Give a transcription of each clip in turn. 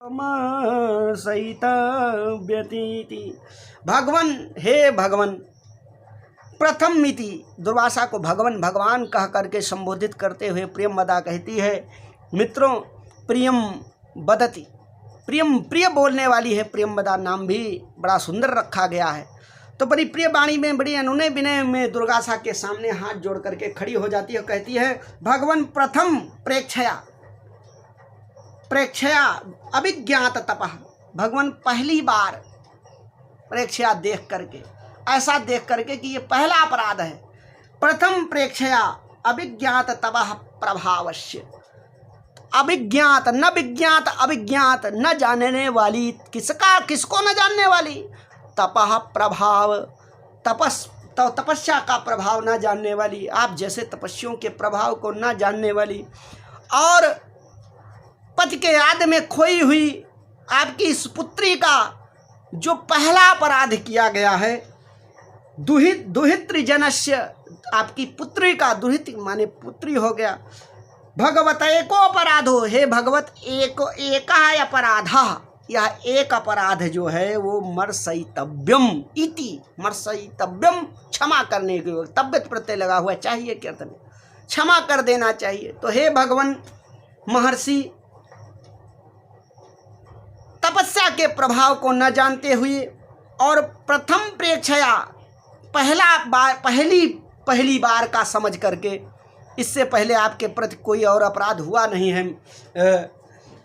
सहित व्यतीति। भगवन, हे भगवन, प्रथम मिति, दुर्वासा को भगवन भगवान कह करके संबोधित करते हुए प्रियंवदा कहती है, मित्रों प्रियम वदति, प्रियम प्रिय बोलने वाली है। प्रियंवदा नाम भी बड़ा सुंदर रखा गया है। तो बड़ी प्रिय वाणी में, बड़ी अनुनय विनय में दुर्वासा के सामने हाथ जोड़ करके खड़ी हो जाती है, कहती है, भगवन प्रथम प्रेक्षया अभिज्ञात तपः। भगवान पहली बार प्रेक्षया देख करके, ऐसा देख करके कि ये पहला अपराध है। प्रथम प्रेक्षया अभिज्ञात तपः प्रभावस्य। अभिज्ञात, न विज्ञात, अभिज्ञात, न जानने वाली, किसको न जानने वाली, तपः प्रभाव, तपस्या का प्रभाव न जानने वाली, आप जैसे तपस्वियों के प्रभाव को न जानने वाली, और पति के याद में खोई हुई आपकी इस पुत्री का जो पहला अपराध किया गया है, दुहितृ जनस्य, आपकी पुत्री का, दुहित माने पुत्री हो गया, भगवत एको अपराधो, हे भगवत एका अपराध, यह एक अपराध जो है वो मर्सयितव्यम इति, मर्सयितव्यम, क्षमा करने के, तब्यत प्रत्यय लगा हुआ चाहिए के अर्थ में, क्षमा कर देना चाहिए। तो हे भगवान, महर्षि तपस्या के प्रभाव को न जानते हुए और प्रथम प्रेक्षया, पहली बार का समझ करके, इससे पहले आपके प्रति कोई और अपराध हुआ नहीं है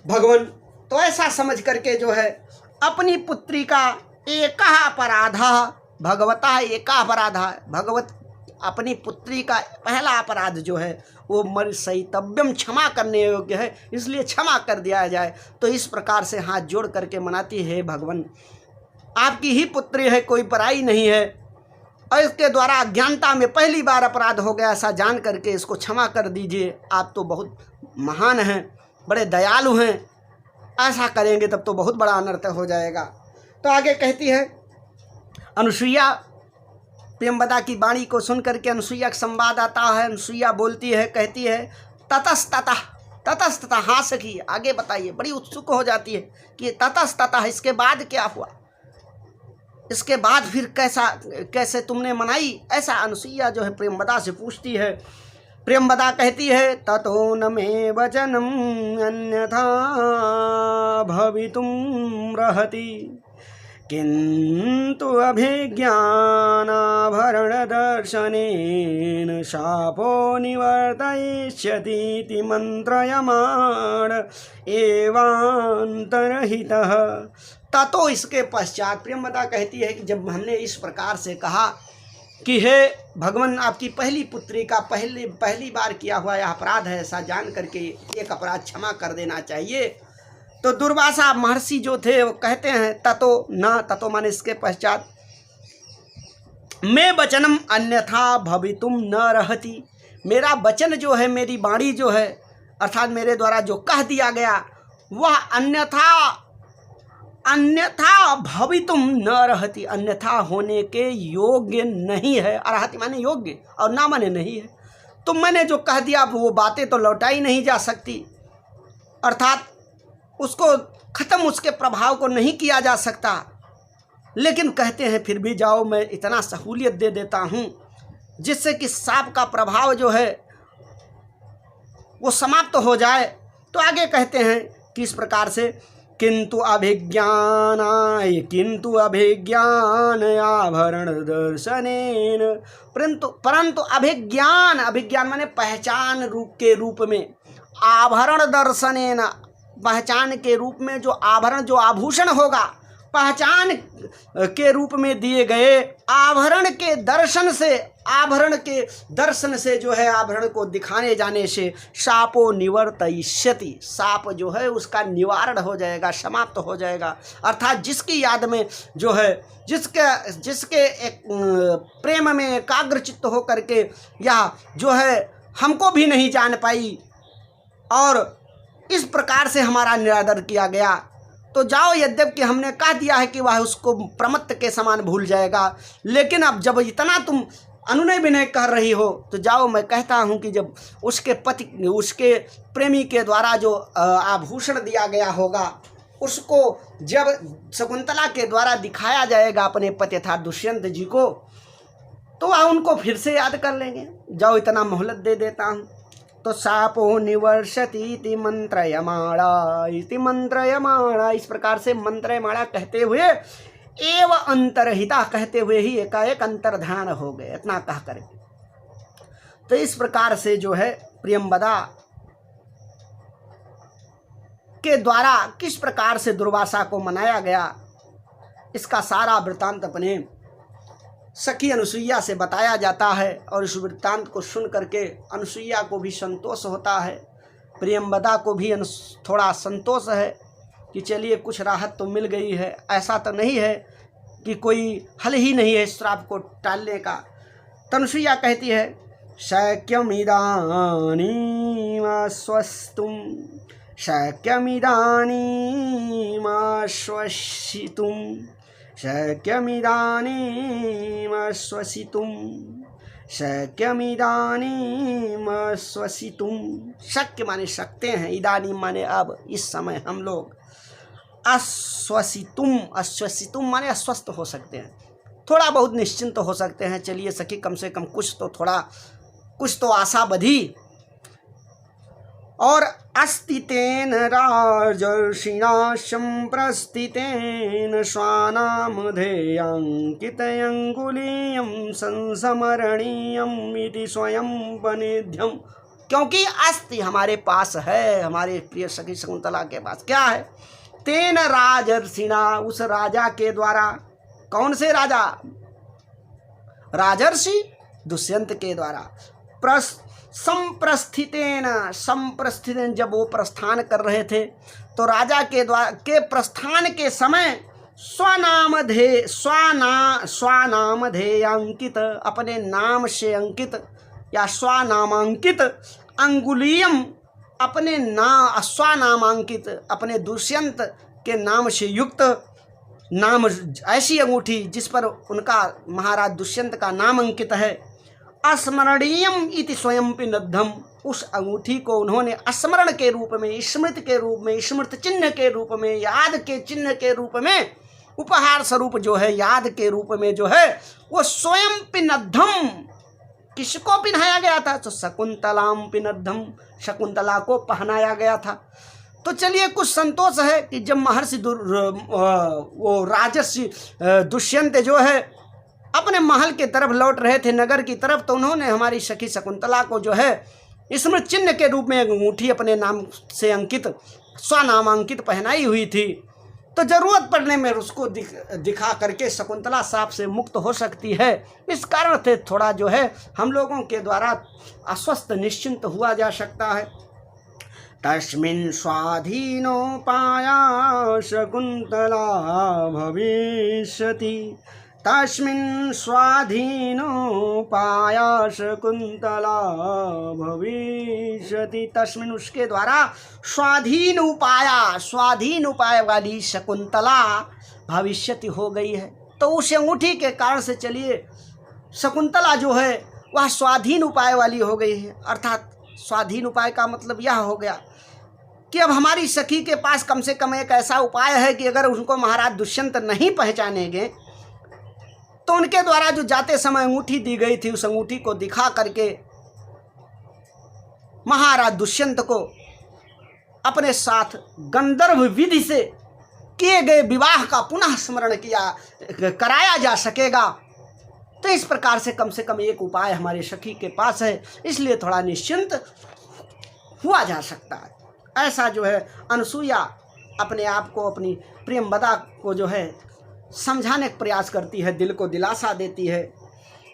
भगवान, तो ऐसा समझ करके जो है अपनी पुत्री का एक अपराध, भगवता एक अपराध, भगवत अपनी पुत्री का पहला अपराध जो है वो मर्सयितव्यम, क्षमा करने योग्य है, इसलिए क्षमा कर दिया जाए। तो इस प्रकार से हाथ जोड़ करके मनाती है, भगवान आपकी ही पुत्री है, कोई पराई नहीं है, और इसके द्वारा अज्ञानता में पहली बार अपराध हो गया, ऐसा जान करके इसको क्षमा कर दीजिए। आप तो बहुत महान हैं, बड़े दयालु हैं, ऐसा करेंगे तब तो बहुत बड़ा अनर्थ हो जाएगा। तो आगे कहती है अनुसुईया, प्रियंवदा की वाणी को सुन करके अनुसुईया का संवाद आता है। अनुसुईया बोलती है, कहती है, ततस्ततः, हास की, आगे बताइए, बड़ी उत्सुक हो जाती है कि ततस्ततः, इसके बाद क्या हुआ, इसके बाद फिर कैसे तुमने मनाई, ऐसा अनुसुईया जो है प्रियंवदा से पूछती है। प्रियंवदा कहती है, ततो न मे वचनम अन्यथा भवितुम रहति, किंतु अभिज्ञानाभरण दर्शनेन शापो निवर्तयिष्यतीति मंत्रयमाण एवांतरहितः। ततो, इसके पश्चात प्रियंवदा कहती है कि जब हमने इस प्रकार से कहा कि हे भगवान, आपकी पहली पुत्री का पहली बार किया हुआ यह अपराध है, ऐसा जान करके एक अपराध क्षमा कर देना चाहिए, तो दुर्वासा महर्षि जो थे वो कहते हैं, ततो माने इसके पश्चात, मैं वचनम अन्यथा भवितुम न रहति, मेरा वचन जो है, मेरी वाणी जो है, अर्थात मेरे द्वारा जो कह दिया गया वह अन्यथा भवितुम न रहति, अन्यथा होने के योग्य नहीं है। अर्हति माने योग्य और ना माने नहीं है। तो मैंने जो कह दिया वो बातें तो लौटाई नहीं जा सकती, अर्थात उसको ख़त्म, उसके प्रभाव को नहीं किया जा सकता। लेकिन कहते हैं फिर भी जाओ, मैं इतना सहूलियत दे देता हूँ जिससे कि सांप का प्रभाव जो है वो समाप्त हो जाए। तो आगे कहते हैं किस प्रकार से, किंतु अभिज्ञान आभरण दर्शनेन, परंतु अभिज्ञान माने पहचान के रूप में, आभरण दर्शनेन, पहचान के रूप में जो आभरण, जो आभूषण होगा, पहचान के रूप में दिए गए आभरण के दर्शन से जो है, आभरण को दिखाने जाने से शापो निवर्तयिष्यति, साप जो है उसका निवारण हो जाएगा, समाप्त हो जाएगा। अर्थात जिसकी याद में जो है, जिसके एक प्रेम में एकाग्रचित्त हो करके यह जो है हमको भी नहीं जान पाई और इस प्रकार से हमारा निरादर किया गया, तो जाओ, यद्यपि हमने कह दिया है कि वह उसको प्रमत्त के समान भूल जाएगा, लेकिन अब जब इतना तुम अनुनय विनय कर रही हो तो जाओ, मैं कहता हूँ कि जब उसके प्रेमी के द्वारा जो आभूषण दिया गया होगा उसको जब शकुंतला के द्वारा दिखाया जाएगा अपने पति अर्थात दुष्यंत जी को, तो वह उनको फिर से याद कर लेंगे। जाओ इतना मोहलत दे देता हूँ। तो शापो निवर्षति इति मंत्रयमाणा, इस प्रकार से मंत्रयमाणा कहते हुए एव अंतरहिता कहते हुए ही एकाएक अंतर्धान हो गए, इतना कह करके। तो इस प्रकार से जो है प्रियंवदा के द्वारा किस प्रकार से दुर्वासा को मनाया गया, इसका सारा वृत्तांत अपने सखी अनुसुईया से बताया जाता है। और इस वृत्तांत को सुन करके अनुसुईया को भी संतोष होता है, प्रियंवदा को भी थोड़ा संतोष है कि चलिए कुछ राहत तो मिल गई है। ऐसा तो नहीं है कि कोई हल ही नहीं है श्राप को टालने का। तो अनुसुईया कहती है शक्यमिदानीमाश्वस्तुं शक्यमिदानीमाश्वसितुं शक्यमिदानीमाश्वसितुं शक्यमिदानीमाश्वसितुं। शक्य माने सकते हैं, इदानीम माने अब, इस समय हम लोग। आश्वसितुम, आश्वसितुम माने अस्वस्थ हो सकते हैं, थोड़ा बहुत निश्चिंत हो सकते हैं। चलिए सखी कम से कम कुछ तो आशा बधी। और अस्तितेन राजर्षिणा संप्रस्थितेन स्वानामधेयांकितयंगुलीयं संसमरणीयम इति स्वयं वनेध्यम। क्योंकि अस्ति हमारे पास है, हमारे प्रिय सखी शकुंतला के पास क्या है, तेन राजर्षिणा, उस राजा के द्वारा। कौन से राजा? राजर्षि दुष्यंत के द्वारा। संप्रस्थितेन, संप्रस्थितेन जब वो प्रस्थान कर रहे थे तो राजा के द्वारा के प्रस्थान के समय स्वनामधेयांकित, अपने नाम से अंकित या स्वनामांकित, अंगुलीयम अपने स्वनामांकित, अपने दुष्यंत के नाम से युक्त नाम, ऐसी अंगूठी जिस पर उनका महाराज दुष्यंत का नाम अंकित है। अस्मरणीयम इति स्वयं पिनद्धम, उस अंगूठी को उन्होंने स्मरण के रूप में, स्मृति के रूप में, स्मृत चिन्ह के रूप में, याद के चिन्ह के रूप में, उपहार स्वरूप जो है, याद के रूप में जो है वो स्वयं पिनद्धम, किसको पहनाया गया था? तो शकुंतलाम पिनद्धम, शकुंतला को पहनाया गया था। तो चलिए कुछ संतोष है कि जब महर्षि वो राजर्षि दुष्यंत जो है अपने महल के तरफ लौट रहे थे, नगर की तरफ, तो उन्होंने हमारी सखी शकुंतला को जो है स्मृत चिन्ह के रूप में अंगूठी अपने नाम से अंकित, स्वनामांकित पहनाई हुई थी। तो जरूरत पड़ने में उसको दिखा करके शकुंतला साप से मुक्त हो सकती है। इस कारण से थोड़ा जो है हम लोगों के द्वारा अस्वस्थ निश्चिंत हुआ जा सकता है। तस्मिन् स्वाधीनोपाया शकुंतला भविष्यति, तस्मिन् स्वाधीनोपाया शकुंतला भविष्यति, तस्मिन् उसके द्वारा स्वाधीन उपाय वाली शकुंतला भविष्यति हो गई है। तो उस अंगूठी के कारण से चलिए शकुंतला जो है वह स्वाधीन उपाय वाली हो गई है। अर्थात स्वाधीन उपाय का मतलब यह हो गया कि अब हमारी सखी के पास कम से कम एक ऐसा उपाय है कि अगर उनको महाराज दुष्यंत नहीं पहचानेंगे तो उनके द्वारा जो जाते समय अंगूठी दी गई थी, उस अंगूठी को दिखा करके महाराज दुष्यंत को अपने साथ गंधर्व विधि से किए गए विवाह का पुनः स्मरण कराया जा सकेगा। तो इस प्रकार से कम एक उपाय हमारे सखी के पास है, इसलिए थोड़ा निश्चिंत हुआ जा सकता है। ऐसा जो है अनुसुईया अपने आप को, अपनी प्रियंवदा को जो है समझाने का प्रयास करती है, दिल को दिलासा देती है।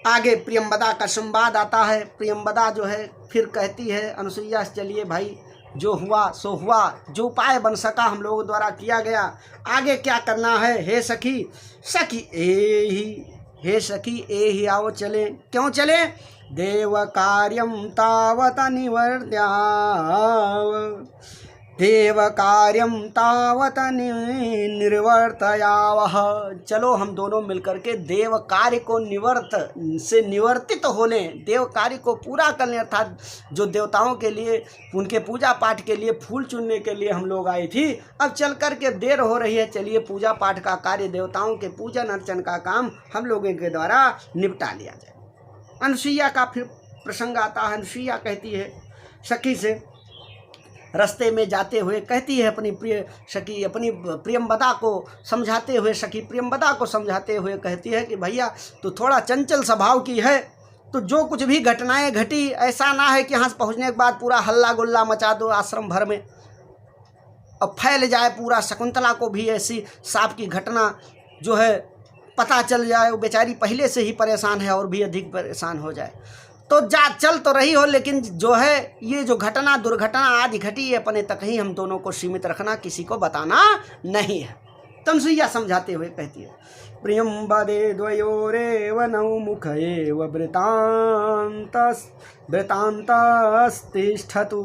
आगे प्रियंवदा का संवाद आता है। प्रियंवदा जो है फिर कहती है अनुसुईया चलिए भाई, जो हुआ सो हुआ, जो उपाय बन सका हम लोगों द्वारा किया गया, आगे क्या करना है? हे सखी, हे सखी ए ही आओ चले। क्यों चले? देव कार्यम तावत निवर्त्याव, देव कार्यम तावत निर्वर्तयावह। चलो हम दोनों मिलकर के देव कार्य को निवर्तित होने, देव कार्य को पूरा करने, अर्थात जो देवताओं के लिए उनके पूजा पाठ के लिए फूल चुनने के लिए हम लोग आए थी, अब चल कर के देर हो रही है, चलिए पूजा पाठ का कार्य, देवताओं के पूजन अर्चन का काम हम लोगों के द्वारा निपटा लिया जाए। अनुसुईया का फिर प्रसंग आता है। अनुसुईया कहती है सखी से, रास्ते में जाते हुए कहती है अपनी प्रिय सखी, अपनी प्रियंवदा को समझाते हुए, सखी प्रियंवदा को समझाते हुए कहती है कि भैया तू थोड़ा चंचल स्वभाव की है, तो जो कुछ भी घटनाएं घटी ऐसा ना है कि यहाँ से पहुँचने के बाद पूरा हल्ला गुल्ला मचा दो आश्रम भर में और फैल जाए पूरा, शकुंतला को भी ऐसी सांप की घटना जो है पता चल जाए, वो बेचारी पहले से ही परेशान है और भी अधिक परेशान हो जाए। तो जा चल तो रही हो, लेकिन जो है ये जो घटना दुर्घटना आदि घटी है अपने तक ही हम दोनों को सीमित रखना, किसी को बताना नहीं है। तमसुईया समझाते हुए कहती है, प्रियम बदे द्वयोरेव नौ मुख एव वृतांतस्तिष्ठतु।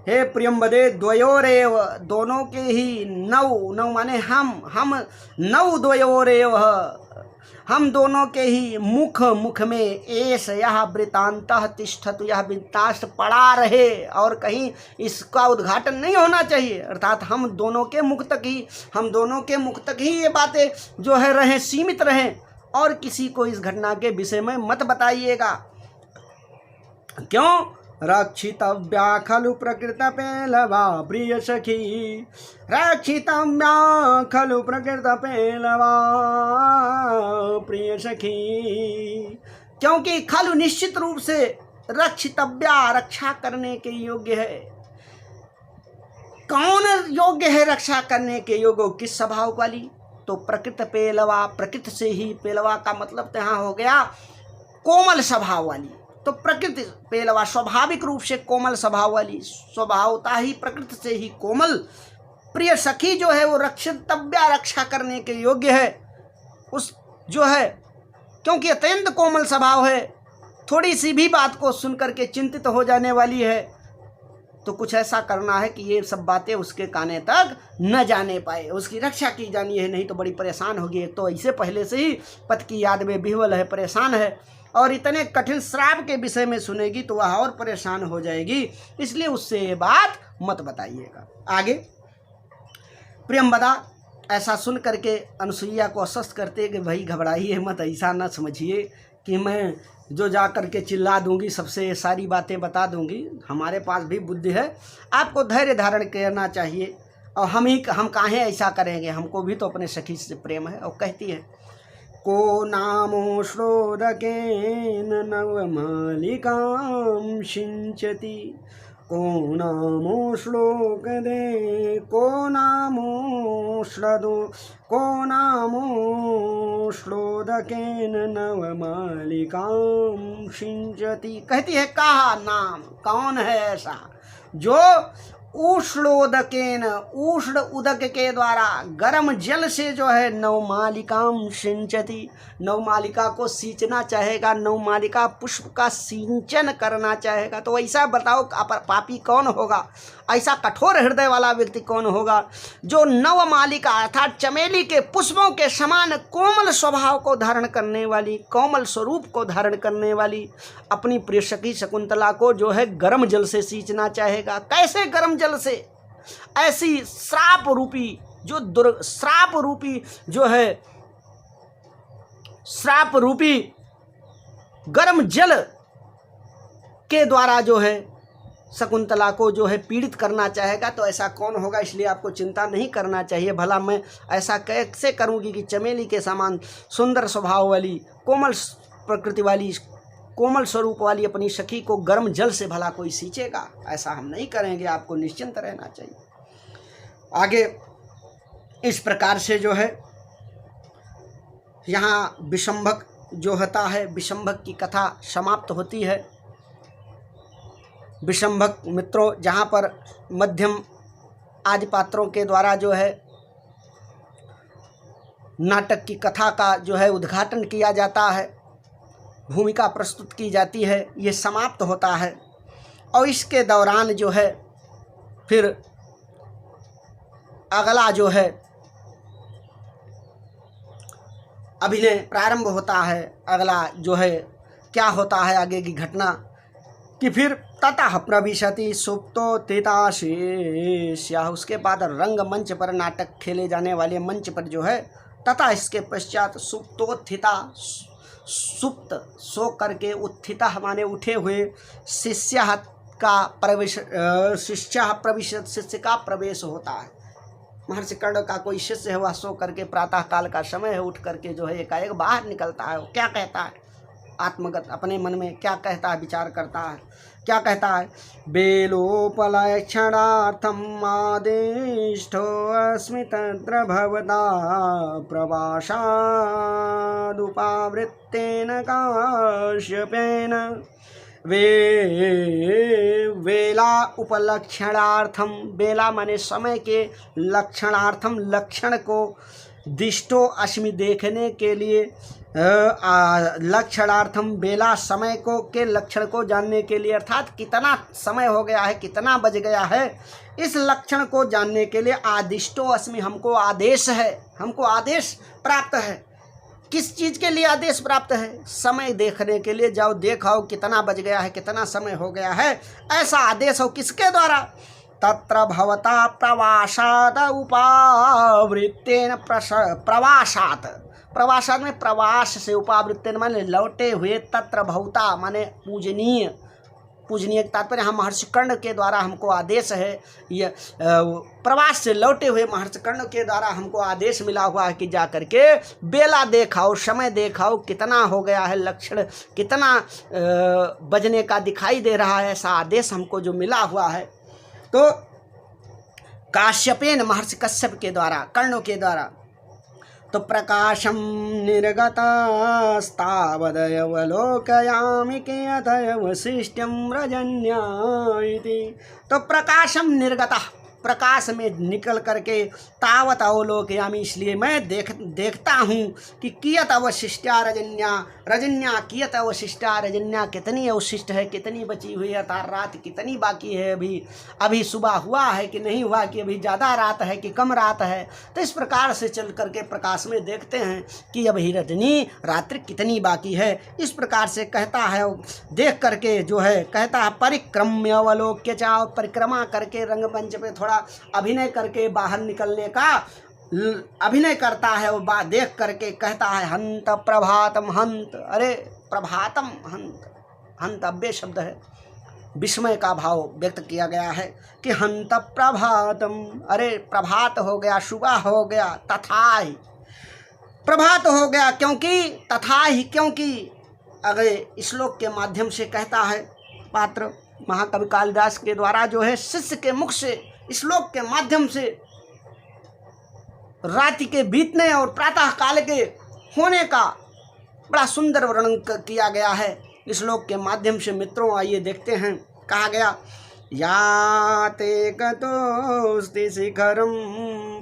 हे प्रियंबदे द्वयोरेव, दोनों के ही नौ माने हम नौ द्वयोरेव, हम दोनों के ही मुख में एस यह वृतांतः तिष्ठतु, यह वृत्तांत पड़ा रहे और कहीं इसका उद्घाटन नहीं होना चाहिए, अर्थात हम दोनों के मुख तक ही ये बातें जो है रहें, सीमित रहें और किसी को इस घटना के विषय में मत बताइएगा। क्यों? रक्षितव्या खलु प्रकृत पेलवा प्रिय सखी, रक्षितव्या खलु प्रकृत पेलवा प्रिय सखी। क्योंकि खलु निश्चित रूप से रक्षितव्या रक्षा करने के योग्य है। कौन योग्य है रक्षा करने के योग्य? किस स्वभाव वाली? तो प्रकृत पेलवा, प्रकृति से ही, पेलवा का मतलब तो यहाँ हो गया कोमल स्वभाव वाली। तो प्रकृति पेलवा स्वाभाविक रूप से कोमल स्वभाव वाली, स्वभावता ही प्रकृति से ही कोमल प्रिय सखी जो है वो रक्षितव्या रक्षा करने के योग्य है। उस जो है क्योंकि अत्यंत कोमल स्वभाव है, थोड़ी सी भी बात को सुनकर के चिंतित हो जाने वाली है, तो कुछ ऐसा करना है कि ये सब बातें उसके काने तक न जाने पाए, उसकी रक्षा की जानी है, नहीं तो बड़ी परेशान होगी। तो ऐसे पहले से ही पति की याद में विह्वल है, परेशान है, और इतने कठिन श्राप के विषय में सुनेगी तो वह और परेशान हो जाएगी, इसलिए उससे ये बात मत बताइएगा। आगे प्रियंवदा ऐसा सुन करके अनुसुईया को आश्वस्त करते कि भाई घबराइए मत, ऐसा ना समझिए कि मैं जो जा करके चिल्ला दूंगी, सबसे सारी बातें बता दूंगी, हमारे पास भी बुद्धि है, आपको धैर्य धारण करना चाहिए, और हम काहे ऐसा करेंगे, हमको भी तो अपने सखी से प्रेम है। और कहती है, को नामो श्रोदकेन नवमालिकां सिंचति, को नामो श्लोकदे, को नामो श्लोदकेन नवमालिकां सिंचति। कहती है कहा नाम, कौन है ऐसा जो उष्णोदकेन, उष्ण उदक के द्वारा गर्म जल से जो है नवमालिकाम सिंचति, नवमालिका को सींचना चाहेगा, नवमालिका पुष्प का सिंचन करना चाहेगा। तो ऐसा बताओ पापी कौन होगा, ऐसा कठोर हृदय वाला व्यक्ति कौन होगा जो नवमालिका अर्थात चमेली के पुष्पों के समान कोमल स्वभाव को धारण करने वाली, कोमल स्वरूप को धारण करने वाली अपनी प्रिय सखी शकुंतला को जो है गर्म जल से सींचना चाहेगा। कैसे गर्म जल से? ऐसी श्राप रूपी जो है श्राप रूपी गर्म जल के द्वारा जो है शकुंतला को जो है पीड़ित करना चाहेगा। तो ऐसा कौन होगा, इसलिए आपको चिंता नहीं करना चाहिए। भला मैं ऐसा कैसे करूंगी कि चमेली के समान सुंदर स्वभाव वाली, कोमल प्रकृति वाली, कोमल स्वरूप वाली अपनी सखी को गर्म जल से भला कोई सींचेगा? ऐसा हम नहीं करेंगे, आपको निश्चिंत रहना चाहिए। आगे इस प्रकार से जो है यहाँ विषंभक जो होता है, विषंभक की कथा समाप्त होती है। विषंभक मित्रों जहाँ पर मध्यम आदि पात्रों के द्वारा जो है नाटक की कथा का जो है उद्घाटन किया जाता है, भूमिका प्रस्तुत की जाती है, ये समाप्त होता है। और इसके दौरान जो है फिर अगला जो है अभिनय प्रारंभ होता है। अगला जो है क्या होता है आगे की घटना कि फिर ततः प्रविशति सुप्तोत्थिताशेष्यः, उसके बाद रंगमंच पर नाटक खेले जाने वाले मंच पर जो है तथा इसके पश्चात सुप्तोत्थिता, सुप्त सो करके, उत्थिता माने उठे हुए, शिष्य का प्रवेश, शिष्य का प्रवेश होता है। महर्षि कर्ण का कोई शिष्य है, वह सो करके प्रातः काल का समय है, उठ करके जो है एकाएक बाहर निकलता है। वो क्या कहता है, आत्मगत अपने मन में क्या कहता है, विचार करता है। क्या कहता है, बेलोपलक्षणार्थम आदिष्टो अस्मि तत्र भवता प्रवासादुपावृत्तेन काश्यपेन वेला उपलक्षणार्थम, बेला माने समय के, लक्षणार्थम लक्षण को, दिष्टो अस्मि देखने के लिए, लक्षणार्थम बेला समय को के लक्षण को जानने के लिए, अर्थात कितना समय हो गया है, कितना बज गया है, इस लक्षण को जानने के लिए आदिष्टो अस्मि, हमको आदेश है, हमको आदेश प्राप्त है। किस चीज़ के लिए आदेश प्राप्त है? समय देखने के लिए। जाओ देखाओ कितना बज गया है, कितना समय हो गया है, ऐसा आदेश हो। किसके द्वारा? तत्र भवता प्रवासाद उपावृत्तेन, प्रवासात, प्रवासात में प्रवास से, उपावृत्तेन माने लौटे हुए, तत्र भवता माने पूजनीय, पूजनीय तात्पर्य हम महर्षि कर्ण के द्वारा हमको आदेश है, ये प्रवास से लौटे हुए महर्षि कर्ण के द्वारा हमको आदेश मिला हुआ है कि जा करके बेला देखाओ, समय देखाओ, कितना हो गया है, लक्षण कितना बजने का दिखाई दे रहा है, ऐसा आदेश हमको जो मिला हुआ है। तो काश्यपेन, महर्षि कश्यप के द्वारा, कर्णों के द्वारा, तो प्रकाशम निर्गतास्तावदयवलोकयामि कियदयवशिष्टं रजन्या इति। तो प्रकाशम निर्गतः, प्रकाश में निकल करके, तावत अवलोकयामि, इसलिए मैं देखता हूँ कि कियत अवशिष्टा रजन्या, रजन्या कियत अवशिष्टा, रजन्या कितनी अवशिष्ट है, कितनी बची हुई है, तार रात कितनी बाकी है, अभी सुबह हुआ है कि नहीं हुआ, कि अभी ज़्यादा रात है कि कम रात है। तो इस प्रकार से चल करके प्रकाश में देखते हैं कि अभी रजनी रात्रि कितनी बाकी है। इस प्रकार से कहता है, देख करके जो है कहता है, परिक्रम्य अवलोक्य चाओ, परिक्रमा करके रंगमंच पे थोड़ा अभिनय करके बाहर निकलने का अभिनय करता है। वो देख करके कहता है, हंत प्रभातम हंत, अरे प्रभातम हंत, हंत अव्यय शब्द है, विस्मय का भाव व्यक्त किया गया है कि हंत प्रभातम, अरे प्रभात हो गया, सुबह हो गया, तथा ही प्रभात हो गया, क्योंकि तथा ही, क्योंकि अगले श्लोक के माध्यम से कहता है पात्र महाकवि कालिदास के द्वारा जो है शिष्य के मुख से श्लोक के माध्यम से रात्रि के बीतने और प्रातः काल के होने का बड़ा सुंदर वर्णन किया गया है श्लोक के माध्यम से। मित्रों आइए देखते हैं, कहा गया, याते गतोस्ति शिखरं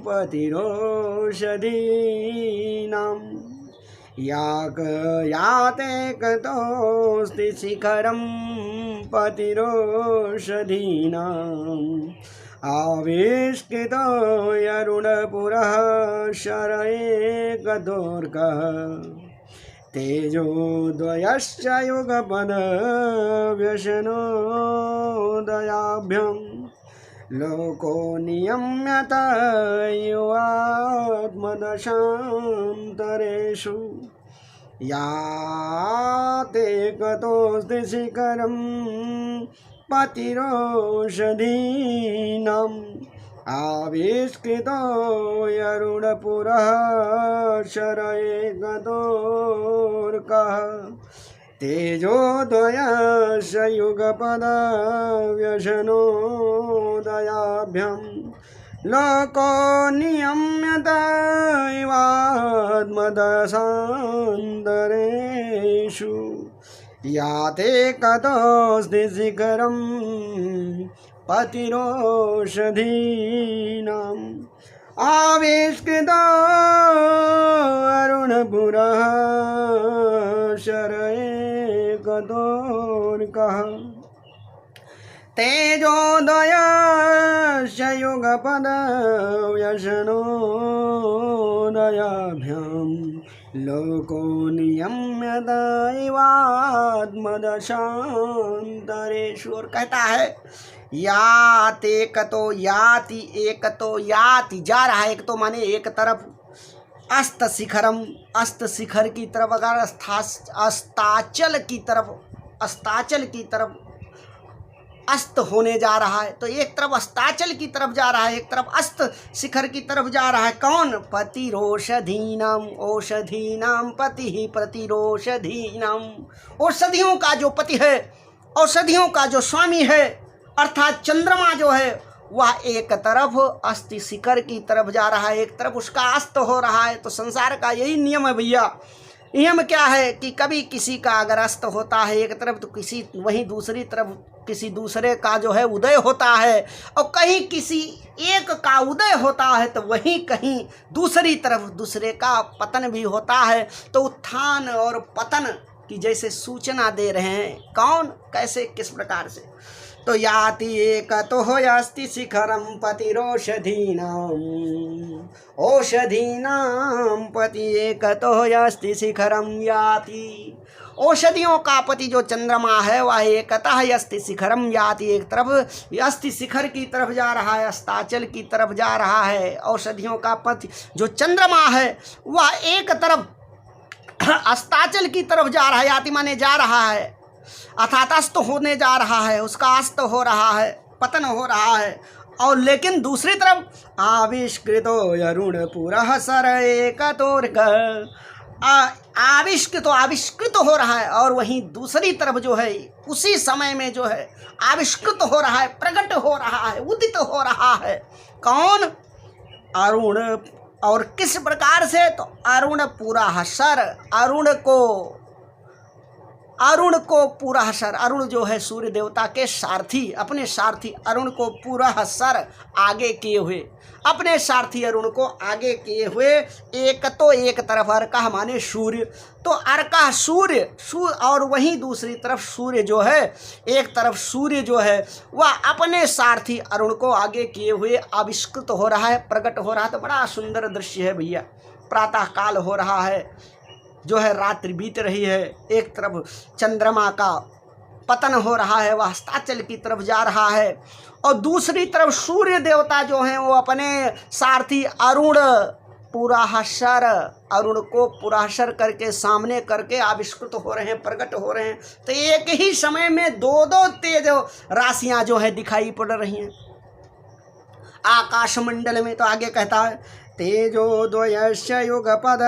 पतिरोषधीनां, याते गतोस्ति शिखरं पतिरोषधीनां, आविष्कृतो यरुणपुरः शरएकदोर्गः, तेजोद्वयश्च युगपदव्यसनोदयाभ्यां, लोको नियम्यत युवात्मदशान्तरेषु, याते गतोस्ति शिखरं पतिरोषधीनां, आविष्कृतो यरुणपुरः शरएकदोर्गः, तेजोद्वयस्य युगपदव्यसनोदयाभ्यां, लोको नियम्यत इवात्मदशान्तरेषु, याते गतोस्ति शिखरं पतिरोषधीनां, आविष्कृतो अरुणपुरः शरएकदोर्गः, तेजोदयस्य युगपद व्यसनोदयाभ्यां लोको नियम्य दैवात्मदशान्तरेषु। और कहता है याते कतो याति एक तो याति जा रहा है, एक तो माने एक तरफ अस्त शिखरम, अस्त शिखर की तरफ, अगर अस्ताचल की तरफ अस्त होने जा रहा है तो एक तरफ अस्ताचल की तरफ जा रहा है, एक तरफ अस्त शिखर की तरफ जा रहा है। कौन? पतिरोषधीनाम, औषधीनाम पति, प्रतिरोषधीनाम, औषधियों का जो पति है, औषधियों का जो स्वामी है, अर्थात चंद्रमा जो है वह एक तरफ अस्थि शिखर की तरफ जा रहा है, एक तरफ उसका अस्त हो रहा है। तो संसार का यही नियम है भैया। नियम क्या है कि कभी किसी का अगर अस्त होता है एक तरफ तो किसी वहीं दूसरी तरफ किसी दूसरे का जो है उदय होता है, और कहीं किसी एक का उदय होता है तो वहीं कहीं दूसरी तरफ दूसरे का पतन भी होता है। तो उत्थान और पतन की जैसे सूचना दे रहे हैं। कौन? कैसे, किस प्रकार से? तो याति एकतो अस्ति शिखरम पतिरोषधीनाम, औषधीनाम पति एकतो अस्ति शिखरम याति। औषधियों का पति जो चंद्रमा है वह एकतः अस्ति शिखरम याति, एक तरफ अस्ति शिखर की तरफ जा रहा है, अस्ताचल की तरफ जा रहा है। औषधियों का पति जो चंद्रमा है वह एक तरफ अस्ताचल की तरफ जा रहा है, याति माने जा रहा है, अर्थात अस्त होने जा रहा है, उसका अस्त हो रहा है, पतन हो रहा है। और लेकिन दूसरी तरफ आविष्कृतो अरुण पुरः सर एकतोर्क, आविष्कृत हो रहा है, और वहीं दूसरी तरफ जो है उसी समय में जो है आविष्कृत हो रहा है, प्रकट हो रहा है, उदित हो रहा है। कौन? अरुण। और किस प्रकार से? तो अरुण पुरः सर, अरुण को पूरा सर, अरुण जो है सूर्य देवता के सारथी, अपने सारथी अरुण को पूरा सर आगे किए हुए, अपने सारथी अरुण को आगे किए हुए, एक तो एक तरफ अर्का माने सूर्य, तो अर्का सूर्य और वहीं दूसरी तरफ सूर्य जो है, एक तरफ सूर्य जो है वह अपने सारथी अरुण को आगे किए हुए आविष्कृत हो रहा है, प्रकट हो रहा है। तो बड़ा सुंदर दृश्य है भैया। प्रातः काल हो रहा है, जो है रात्रि बीत रही है, एक तरफ चंद्रमा का पतन हो रहा है, वह अस्ताचल की तरफ जा रहा है, और दूसरी तरफ सूर्य देवता जो हैं वो अपने सारथी अरुण पुराशर, अरुण को पुराशर करके सामने करके आविष्कृत हो रहे हैं, प्रकट हो रहे हैं। तो एक ही समय में दो दो तेज राशियां जो है दिखाई पड़ रही हैं आकाश मंडल में। तो आगे कहता है तेजो द्वयस्य युगपद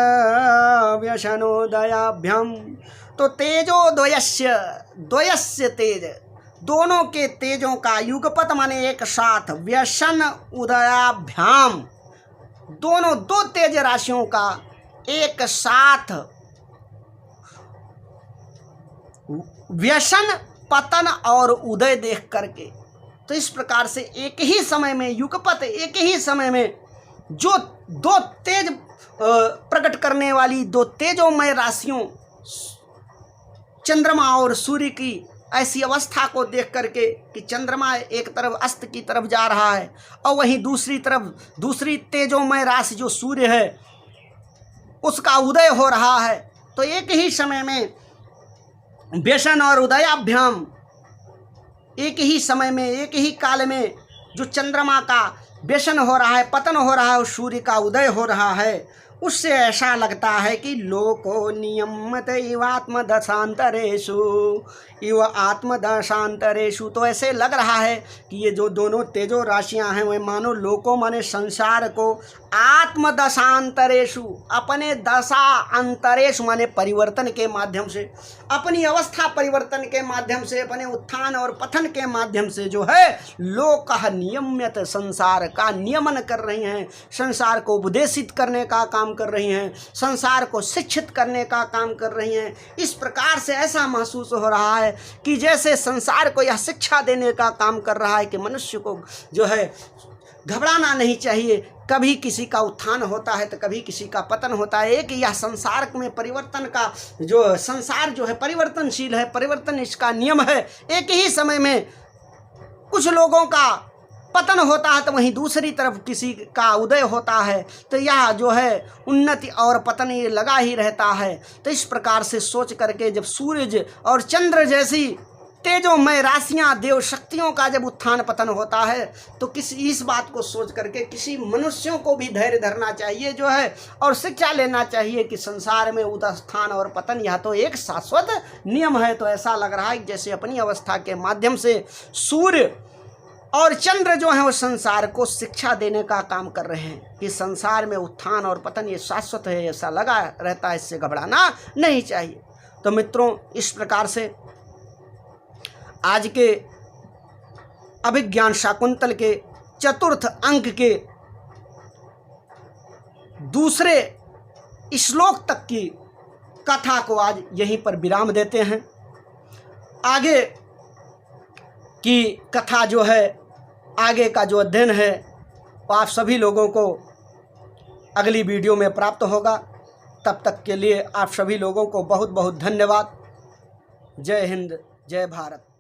व्यसनोदयाभ्याम, तो तेजो द्वयस्य तेज, दोनों के तेजों का युगपत माने एक साथ, व्यसन उदयाभ्याम, दोनों दो तेज राशियों का एक साथ, व्यसन पतन और उदय देख करके। तो इस प्रकार से एक ही समय में युगपत, एक ही समय में जो दो तेज प्रकट करने वाली दो तेजोमय राशियों चंद्रमा और सूर्य की ऐसी अवस्था को देख करके कि चंद्रमा एक तरफ अस्त की तरफ जा रहा है और वहीं दूसरी तरफ दूसरी तेजोमय राशि जो सूर्य है उसका उदय हो रहा है। तो एक ही समय में व्यसन और उदयाभ्याम, एक ही समय में एक ही काल में जो चंद्रमा का व्यसन हो रहा है, पतन हो रहा है और सूर्य का उदय हो रहा है, उससे ऐसा लगता है कि लोको नियमत इव आत्मदशांतरेषु, इव आत्मदशांतरेषु। तो ऐसे लग रहा है कि ये जो दोनों तेजो राशियां हैं वे मानो लोको माने संसार को, आत्मदशांतरेषु अपने दशा अंतरेषु माने परिवर्तन के माध्यम से, अपनी अवस्था परिवर्तन के माध्यम से, अपने उत्थान और पतन के माध्यम से जो है लोकः नियम्यत, संसार का नियमन कर रही हैं, संसार को उपदेशित करने का काम कर रही हैं, संसार को शिक्षित करने का काम कर रही हैं। इस प्रकार से ऐसा महसूस हो रहा है कि जैसे संसार को यह शिक्षा देने का काम कर रहा है कि मनुष्य को जो है घबराना नहीं चाहिए, कभी किसी का उत्थान होता है तो कभी किसी का पतन होता है। एक यह संसार में परिवर्तन का जो संसार जो है परिवर्तनशील है, परिवर्तन इसका नियम है। एक ही समय में कुछ लोगों का पतन होता है तो वहीं दूसरी तरफ किसी का उदय होता है। तो यह जो है उन्नति और पतन ये लगा ही रहता है। तो इस प्रकार से सोच करके जब सूरज और चंद्र जैसी तेजोमय राशियां देव शक्तियों का जब उत्थान पतन होता है तो इस बात को सोच करके किसी मनुष्यों को भी धैर्य धरना चाहिए जो है, और शिक्षा लेना चाहिए कि संसार में उत्थान और पतन यह तो एक शाश्वत नियम है। तो ऐसा लग रहा है जैसे अपनी अवस्था के माध्यम से सूर्य और चंद्र जो है वो संसार को शिक्षा देने का काम कर रहे हैं कि संसार में उत्थान और पतन ये शाश्वत है, ऐसा लगा रहता है, इससे घबराना नहीं चाहिए। तो मित्रों, इस प्रकार से आज के अभिज्ञान शाकुंतल के चतुर्थ अंक के दूसरे श्लोक तक की कथा को आज यहीं पर विराम देते हैं। आगे की कथा जो है, आगे का जो अध्ययन है वो आप सभी लोगों को अगली वीडियो में प्राप्त होगा। तब तक के लिए आप सभी लोगों को बहुत बहुत धन्यवाद। जय हिंद, जय भारत।